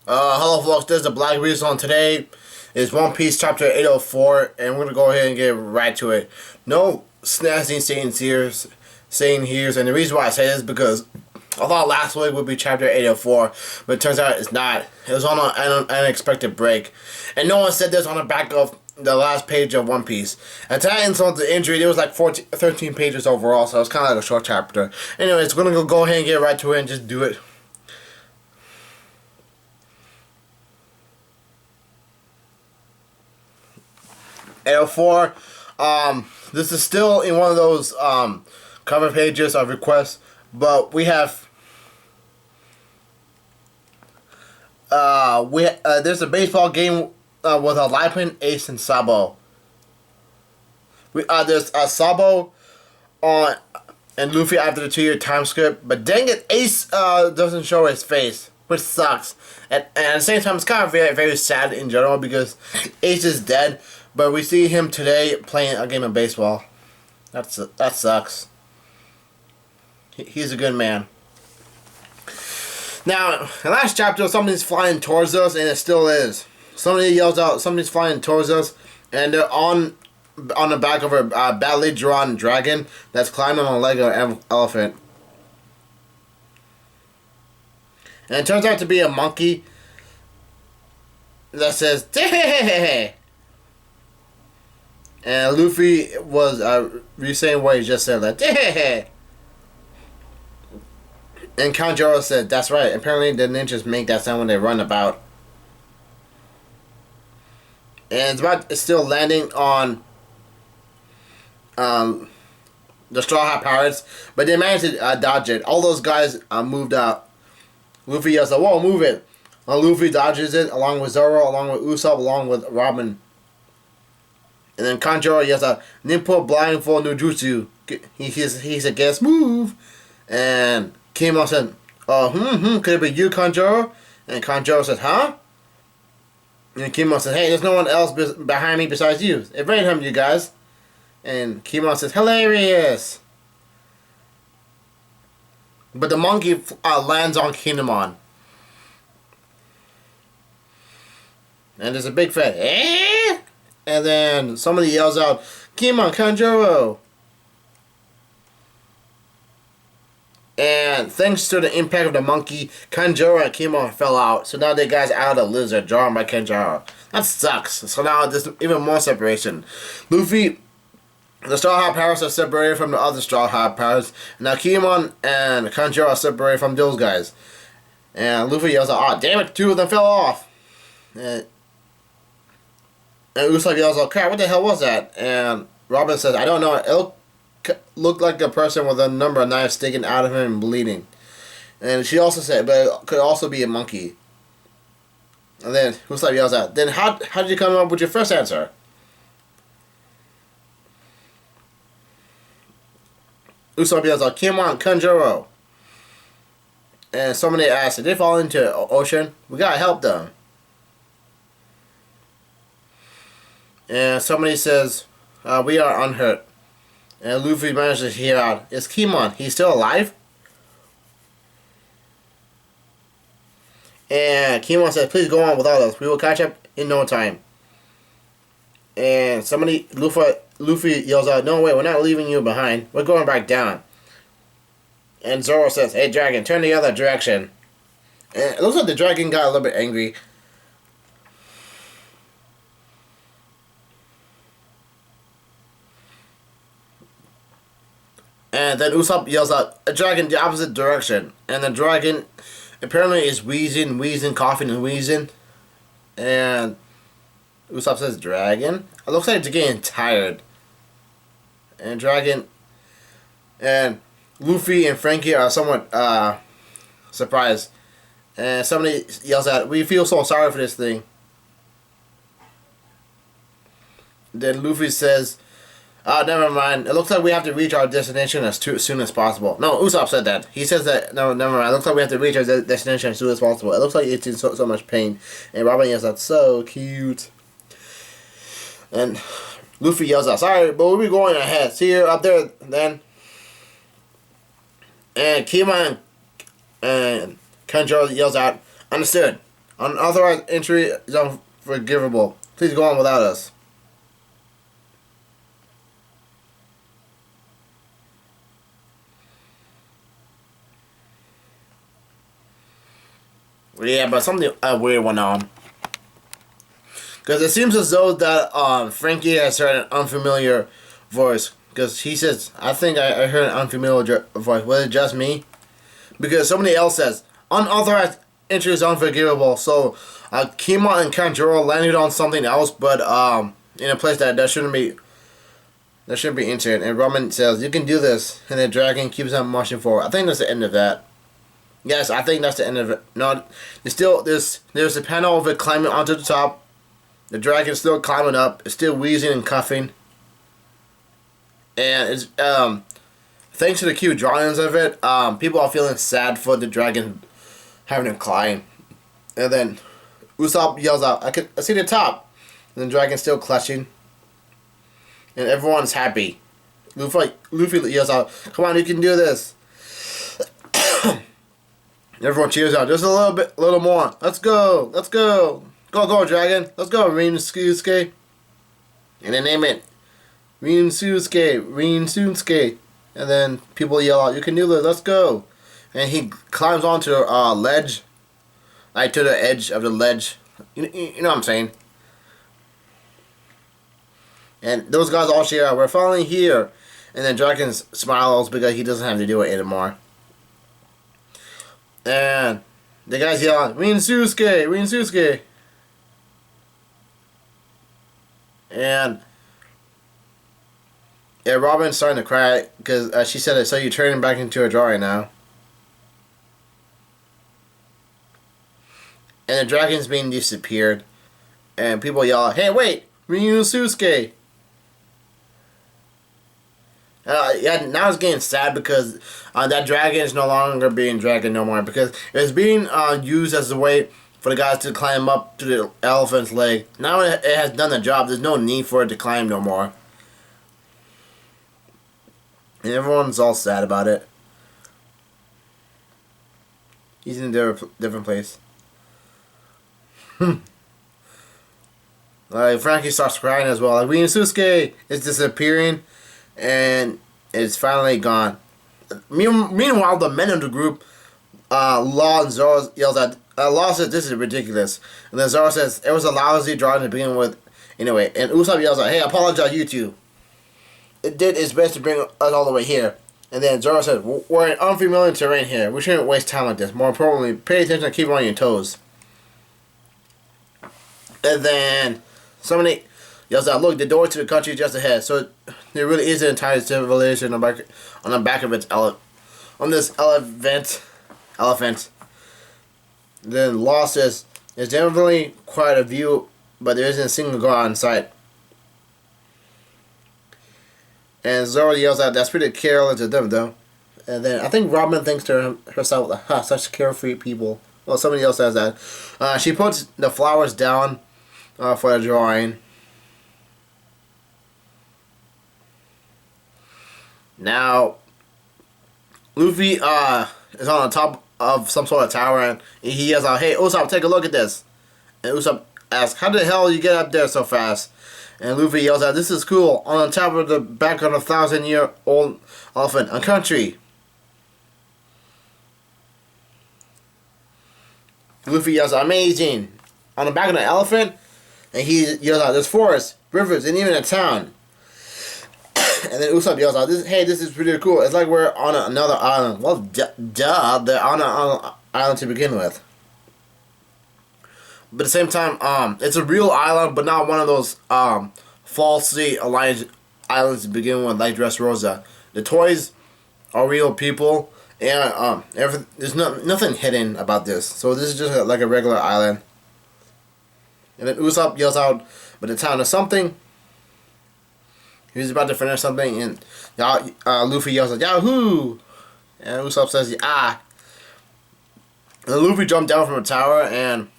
Hello folks, this is the Black Reason. On today is One Piece chapter 804, and we're gonna go ahead and get right to it. No snazzy saying here's, and the reason why I say this is because I thought last week would be chapter 804, but it turns out it's not. It was on an unexpected break, and no one said this on the back of the last page of One Piece. And to add insult to injury, there was like 13 pages overall, so it's kind of like a short chapter. Anyways, we're gonna go ahead and get right to it and just do it. 804. This is still in one of those cover pages of requests, but we have there's a baseball game with a Lipin, Ace, and Sabo. There's Sabo on and Luffy after the 2-year time skip, but dang it, Ace doesn't show his face, which sucks. And at the same time, it's kind of very, very sad in general because Ace is dead, but we see him today playing a game of baseball. That sucks. He's a good man. Now, in the last chapter, somebody's flying towards us, and it still is. Somebody yells out, somebody's flying towards us, and they're on the back of a badly drawn dragon that's climbing on a leg of an elephant. And it turns out to be a monkey that says, "Hey!" And Luffy was re-saying what he just said, like, "Hey!" And Kanjuro said, "That's right. Apparently the ninjas make that sound when they run about." And it's still landing on the Straw Hat Pirates, but they managed to dodge it. All those guys moved out. Luffy yells, "Whoa, move it!" Luffy dodges it, along with Zoro, along with Usopp, along with Robin. And then Kanjuro yells out, "Ninpo blindfold no jutsu." He said, "Guess move." And Kimo said, could it be you, Kanjuro?" And Kanjuro said, "Huh?" And Kimo said, "Hey, there's no one else behind me besides you. It rained him, you guys." And Kimo says, "Hilarious." But the monkey lands on Kinemon. And there's a big fat, "Eh?" And then somebody yells out, "Kinemon, Kanjuro." And thanks to the impact of the monkey, Kanjuro and Kinemon fell out. So now the guy's out of the lizard, drawn by Kanjuro. That sucks. So now there's even more separation. Luffy, the Straw Hat Pirates are separated from the other Straw Hat Pirates. Now Kinemon and Kanjuro are separated from those guys. And Luffy yells out, "Ah, damn it, 2 of them fell off." And Usopp yells out, "Crap, what the hell was that?" And Robin says, "I don't know. It looked like a person with a number of knives sticking out of him and bleeding." And she also said, "But it could also be a monkey." And then Usopp yells out, "Then how did you come up with your first answer?" Usopp yells out, "Come on, Kanjuro." And somebody asks, "Did they fall into the ocean? We gotta help them." And somebody says, "We are unhurt." And Luffy manages to hear out, "Is Kinemon, he's still alive?" And Kinemon says, "Please go on without us. We will catch up in no time." And Luffy yells out, "No, wait, we're not leaving you behind. We're going back down." And Zoro says, "Hey, dragon, turn the other direction." And it looks like the dragon got a little bit angry. And then Usopp yells out, "A dragon, the opposite direction." And the dragon apparently is wheezing, coughing, and wheezing. And Usopp says, "Dragon?" It looks like it's getting tired. And Dragon and Luffy and Frankie are somewhat surprised. And somebody yells out, "We feel so sorry for this thing." Then Luffy says, never mind. It looks like we have to reach our destination as soon as possible." No, Usopp said that. He says that, no, never mind. It looks like we have to reach our destination as soon as possible. It looks like it's in so much pain. And Robin yells out, "So cute." And Luffy yells out, "Sorry, but we'll be going ahead. See you up there then." And Kima and Kanjuro yells out, "Understood." Unauthorized entry is unforgivable. Please go on without us. Yeah, but something weird went on. Because it seems as though that Frankie has heard an unfamiliar voice. Because he says, I think I heard an unfamiliar voice. Was it just me? Because somebody else says, unauthorized entry is unforgivable. So, Kima and Kanjuro landed on something else, but in a place that shouldn't be entered. And Roman says, you can do this. And the dragon keeps on marching forward. I think that's the end of that. Yes, I think that's the end of it. No, there's a panel of it climbing onto the top. The dragon's still climbing up. It's still wheezing and coughing. And it's thanks to the cute drawings of it, people are feeling sad for the dragon having to climb. And then Usopp yells out, I see the top. And the dragon's still clutching. And everyone's happy. Luffy yells out, come on, you can do this. Everyone cheers out, just a little more. Let's go, let's go. Go, dragon. Let's go, Rinsuke. And they name it Rinsuke. And then people yell out, you can do this, let's go. And he climbs onto a ledge. Like to the edge of the ledge. You know what I'm saying? And those guys all cheer out, we're finally here. And then Dragon smiles because he doesn't have to do it anymore. And the guys yell out, Rinsuke. And yeah, Robin's starting to cry because she said, so you're turning back into a drawing now. And the dragon's being disappeared. And people yell, hey, wait, Ryusuke. Yeah, now it's getting sad because that dragon is no longer being dragon no more. Because it's being used as a way for the guys to climb up to the elephant's leg. Now it has done the job. There's no need for it to climb no more. And everyone's all sad about it. He's in a different place. Like Frankie starts crying as well. Like Ryusuke is disappearing, and it's finally gone. Meanwhile, the men of the group, Law and Zoro yells at. Law says this is ridiculous, and then Zoro says it was a lousy drawing to begin with. Anyway, and Usopp yells out, "Hey, I apologize, you two. It did its best to bring us all the way here." And then Zoro said, "We're in unfamiliar terrain here. We shouldn't waste time like this. More importantly, pay attention and keep on your toes." And then somebody yells out, "Look, the door to the country is just ahead." So there really is an entire civilization on the back of its this elephant. Then Law says, "There's definitely quite a view, but there isn't a single guard in sight." And Zoro yells out, "That's pretty careless of them, though." And then I think Robin thinks to herself, "Ha, such carefree people." Well, somebody else says that. She puts the flowers down for the drawing. Now, Luffy is on the top of some sort of tower, and he yells out, "Hey, Usopp, take a look at this." And Usopp asks, "How the hell you get up there so fast?" And Luffy yells out, "This is cool. On the top of the back of a 1,000-year-old elephant, a country." Luffy yells out, "Amazing." On the back of the elephant, and he yells out, "There's forests, rivers, and even a town." And then Usopp yells out, "Hey, this is pretty cool. It's like we're on another island." Well, duh, they're on an island to begin with. But at the same time, it's a real island, but not one of those falsely aligned islands to begin with, like Dressrosa. The toys are real people, and there's nothing hidden about this. So this is just like a regular island. And then Usopp yells out, "But the town is something." He's about to finish something, and Luffy yells out, "Yahoo!" And Usopp says, "Ah!" And Luffy jumped down from a tower, and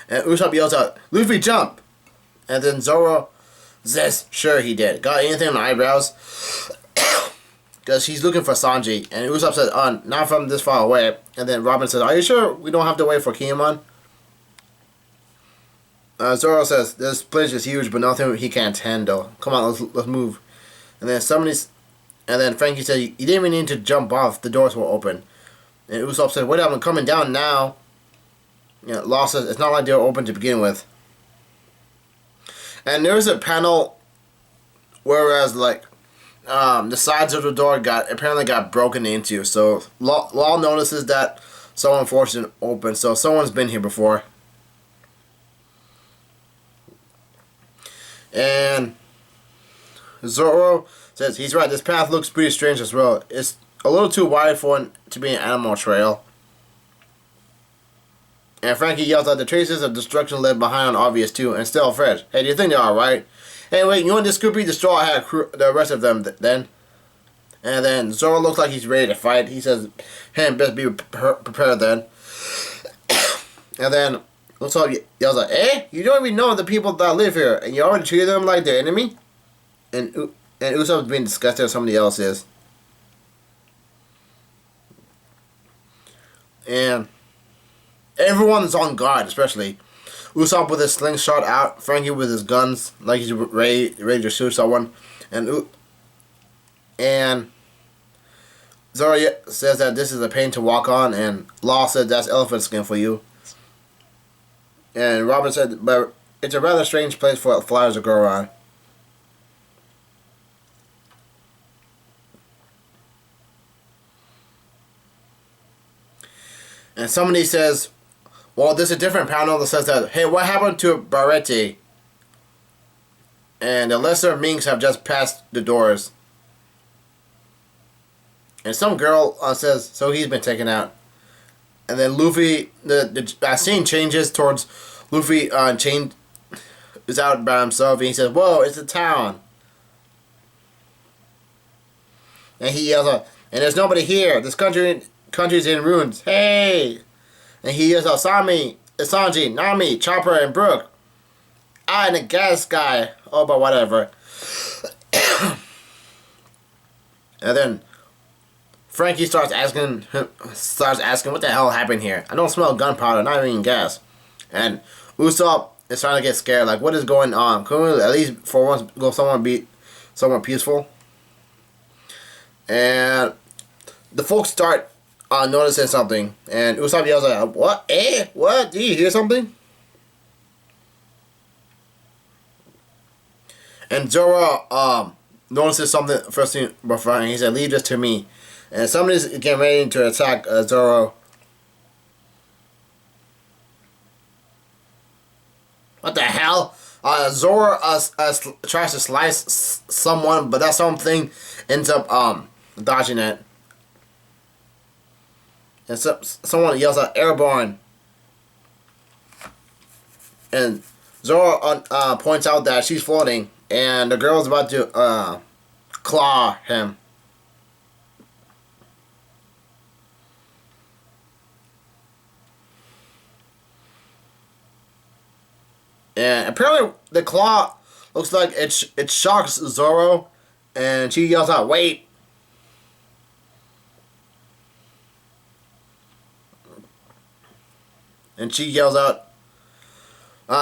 Usopp yells out, "Luffy, jump!" And then Zoro Says, sure he did. Got anything on the eyebrows? Because he's looking for Sanji. And Usopp says, not from this far away. And then Robin says, are you sure we don't have to wait for Kinemon? Zoro says, this place is huge, but nothing he can't handle. Come on, let's move. And then Frankie said, you didn't even need to jump off. The doors were open. And Usopp said, wait up, I'm coming down now. Law says, it's not like they were open to begin with. And there's a panel whereas like the sides of the door apparently got broken into. So Law notices that someone forced it open. So someone's been here before. And Zoro says he's right. This path looks pretty strange as well. It's a little too wide for it to be an animal trail. And Frankie yells out, the traces of destruction left behind are obvious too, and still fresh. Hey, do you think they're alright? Hey, wait, you want this groupie? The Straw Hat crew, the rest of them then. And then Zoro looks like he's ready to fight. He says, hey, best be prepared then. And then Usopp yells out, eh? You don't even know the people that live here, and you already treat them like their enemy? And Usopp's being disgusted if somebody else is. And everyone's on guard, especially Usopp with his slingshot out, Frankie with his guns, like he's ready to shoot someone, and Zoro says that this is a pain to walk on, and Law said that's elephant skin for you. And Robin said, but it's a rather strange place for flowers to grow on. And somebody says, well, there's a different panel that says that, hey, what happened to Barretti? And the lesser minks have just passed the doors. And some girl says, so he's been taken out. And then Luffy, the scene changes towards Luffy is out by himself. And he says, whoa, it's a town. And he yells out, and there's nobody here. This country's in ruins. Hey! And he yells out, Sanji, Nami, Chopper, and Brook. And the gas guy. Oh, but whatever. And then Frankie starts asking what the hell happened here. I don't smell gunpowder, not even gas. And Usopp is trying to get scared. Like, what is going on? Can we at least for once go somewhere peaceful? And the folks start noticing something. And Usopp yells like, what? Eh? What? Do you hear something? And Zoro notices something first thing before, and he said, leave this to me. And somebody's getting ready to attack Zoro. What the hell? Zoro tries to slice someone, but that something ends up dodging it. And someone yells out, airborne. And Zoro points out that she's floating, and the girl's about to claw him. And apparently the claw looks like it shocks Zoro, and she yells out, wait. And she yells out,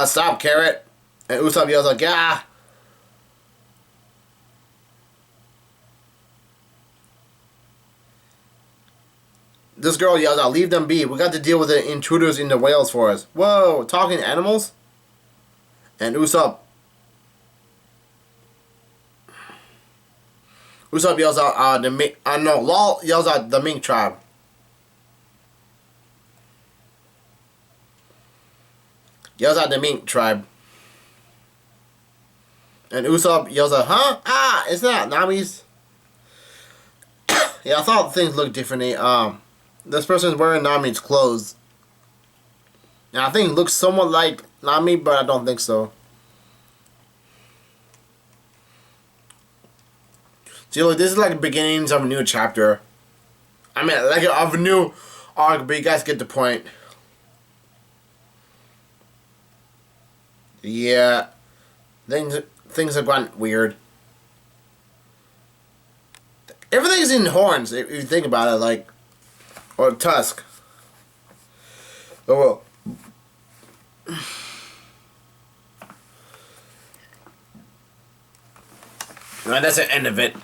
stop, Carrot. And Usopp yells out, gah. This girl yells out, leave them be. We got to deal with the intruders in the whales forest. Whoa, talking animals? And Usopp yells out, Law yells out the Mink tribe. Yells out the Mink tribe. And Usopp yells out, huh? Ah, it's not Nami's. Yeah, I thought things looked differently. This person's wearing Nami's clothes. And I think it looks somewhat like Nami, but I don't think so. See, look, this is like the beginnings of a new chapter. I mean, like of a new arc, but you guys get the point. Yeah, things things have gone weird. Everything's in horns, if you think about it, like, or tusk. Oh well. Alright, that's the end of it.